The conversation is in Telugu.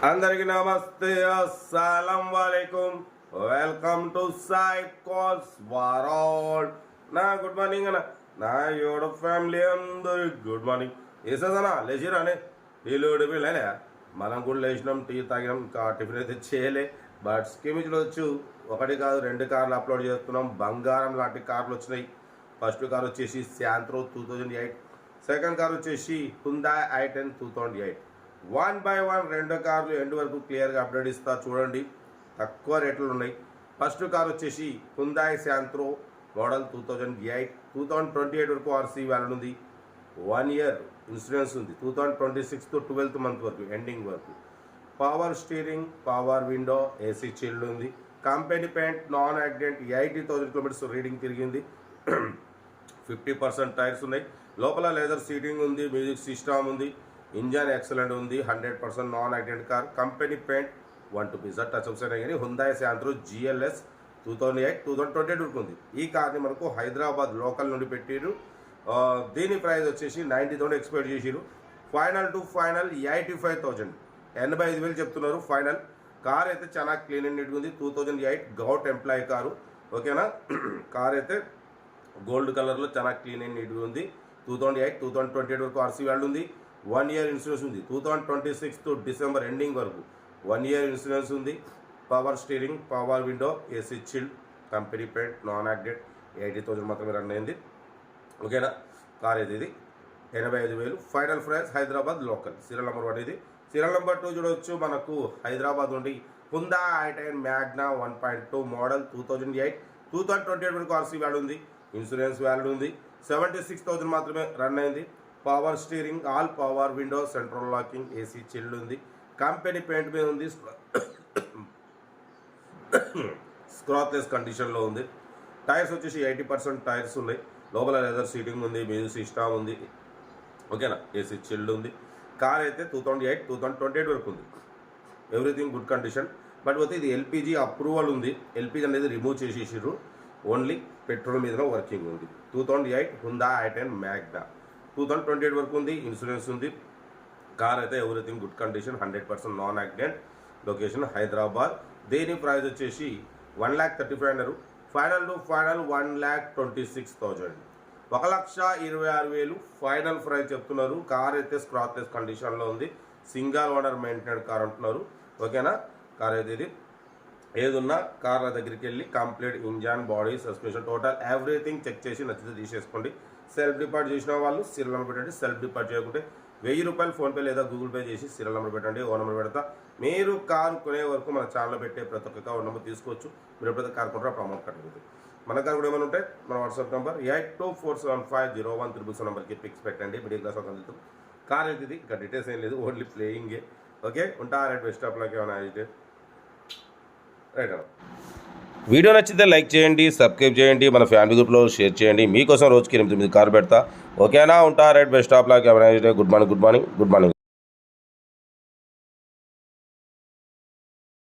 అందరికి నమస్తే, అస్సలం వాలేకుం. వెల్కమ్ టు సైకోస్ వరల్డ్. నా గుడ్ మార్నింగ్ అన్న, నా యోడ ఫ్యామిలీ అందరికి గుడ్ మార్నింగ్. వేసేదన్నా లేచిరానే, టీలు ఉడిపోయినా మనం కూడా లేచినాం, టీ తాగినాం, ఇంకా టిఫిన్ అయితే చేయలే. బట్ స్కీమిచ్లో వచ్చు ఒకటి కాదు 2 కార్లు అప్లోడ్ చేస్తున్నాం. బంగారం లాంటి కార్లు వచ్చినాయి. ఫస్ట్ కార్ వచ్చేసి శాంత్రో 2008, సెకండ్ కార్ వచ్చేసి హుందాయ్ i10 2008. 1 by 1 2 కార్లు ఎండ్ వరకు క్లియర్గా అప్డేట్ ఇస్తా చూడండి. తక్కువ రేట్లు ఉన్నాయి. ఫస్ట్ కార్ వచ్చేసి హుందాయ్ శాంత్రో మోడల్ 2008, 2028 వరకు ఆర్సీ వ్యాలిడ్ ఉంది. 1 year ఇన్సూరెన్స్ ఉంది. 2026 to 12th month వరకు ఎండింగ్ వరకు. Power steering, power window, AC chilled ఉంది. Company paint, non accident, 80,000 kilometers reading తిరిగింది. 50% టైర్స్ ఉన్నాయి. లోపల లెదర్ సీటింగ్ ఉంది, మ్యూజిక్ సిస్టమ్ ఉంది, ఇంజన్ ఎక్సలెంట్ ఉంది. 100% non accident car. Company paint 1 to పిజ్జా టచ్ అప్స్ అయినా కానీ హుందాయ్ శాంత్రో GLS 2008, 2028 వరకు ఉంది. ఈ కార్ని మనకు హైదరాబాద్ లోకల్ నుండి పెట్టిరు. దీని ప్రైస్ వచ్చేసి 90,000 ఎక్స్పెక్ట్ చేసిరు. ఫైనల్ టు ఫైనల్ 85,000, 85,000 చెప్తున్నారు ఫైనల్. కార్ అయితే చాలా క్లీన్ అండ్ నీట్గా ఉంది. 2008 గౌట్ ఎంప్లాయీ కారు, ఓకేనా. కార్ అయితే గోల్డ్ కలర్లో చాలా క్లీన్ అండ్ నీట్గా ఉంది. 2008, 2028 వరకు ఆర్సీ వ్యాల్యూ ఉంది. 1 year ఇన్సూరెన్స్ ఉంది. 2026 to December ఎండింగ్ వరకు 1 year ఇన్సూరెన్స్ ఉంది. Power steering, power window, AC chilled, company paint, non accident, 80,000 మాత్రమే రన్ అయింది, ఓకేనా. కార్ అయితే ఇది 85,000 final price. Hyderabad local. Serial number 1 ఇది. సీరియల్ నెంబర్ 2 చూడవచ్చు. మనకు హైదరాబాద్ నుండి హుందాయ్ i10 మ్యాగ్నా 1.2 మోడల్ 2008, 2028 వరకు ఆర్సీ వ్యాల్యూ ఉంది. ఇన్సూరెన్స్ వ్యాల్యూ ఉంది. 76,000 మాత్రమే రన్ అయింది. Power steering, all power window, central locking, AC chilled ఉంది. కంపెనీ పెయింట్ మీద ఉంది. స్క్రాప్లెస్ కండిషన్లో ఉంది. టైర్స్ వచ్చేసి 80% టైర్స్ ఉన్నాయి. లోపల లెదర్ సీటింగ్ ఉంది, మ్యూజిక్ సిస్టమ్ ఉంది, ఓకేనా. ఏసీ చిల్డ్ ఉంది. కార్ అయితే 2008, 2028 వరకు ఉంది. Everything good condition. బట్ పోతే ఇది ఎల్పిజి అప్రూవల్ ఉంది. ఎల్పిజి అనేది రిమూవ్ చేసేసారు. ఓన్లీ పెట్రోల్ మీద వర్కింగ్ ఉంది. 2008 హుందాయ్ i10 మ్యాగ్నా 2028 వరకు ఉంది. ఇన్సూరెన్స్ ఉంది. కార్ అయితే everything good condition, 100% non accident. Location Hyderabad. దీని ప్రైస్ వచ్చేసి 1,35,000. Final to final 1,26,000, 1,26,000 final price చెప్తున్నారు. కార్ అయితే స్క్రాప్లెస్ కండిషన్లో ఉంది. సింగల్ ఓనర్ మెయింటెనెడ్ కార్ అంటున్నారు, ఓకేనా. కార్ అయితే ఇది ఏదున్నా కార్ల దగ్గరికి వెళ్ళి complete engine, body, suspension, total everything check చేసి నచ్చితే తీసేసుకోండి. సెల్ఫ్ డిపార్ట్ చేసిన వాళ్ళు సీరియల్ నెంబర్ పెట్టండి. సెల్ఫ్ డిపార్ట్ చేయకుంటే 1000 రూపాయలు ఫోన్పే లేదా గూగుల్ పే చేసి సీరియల్ నెంబర్ పెట్టండి. ఓ నెంబర్ పెడతా. మీరు కారు కొనే వరకు మన ఛానల్లో పెట్టే ప్రతి ఒక్క కార్ నెంబర్ తీసుకోవచ్చు. మీరు ఎప్పుడైతే కార్ కొంటారో అప్పుడు అమౌంట్ కట్టలేదు. మన కార్ కూడా ఏమైనా ఉంటే మన వాట్సాప్ నెంబర్ 82475013 నెంబర్కి పిక్స్ పెట్టండి. మిడిల్ క్లాస్ ఒక అందుతాం. కార్ అయితే ఇది, ఇంకా డీటెయిల్స్ ఏం లేదు, ఓన్లీ ప్లేయింగే, ఓకే. ఉంటా రైట్. Best of luck. ఏమైనా అయితే రైట్ అన్న. వీడియో నచ్చితే లైక్ చేయండి, సబ్స్క్రైబ్ చేయండి, మన ఫ్యామిలీ గ్రూప్లో షేర్ చేయండి. మీకోసం రోజుకి 8 కార్ పెడతా, ఓకేనా. ఉంటా right. Best of luck. Good morning.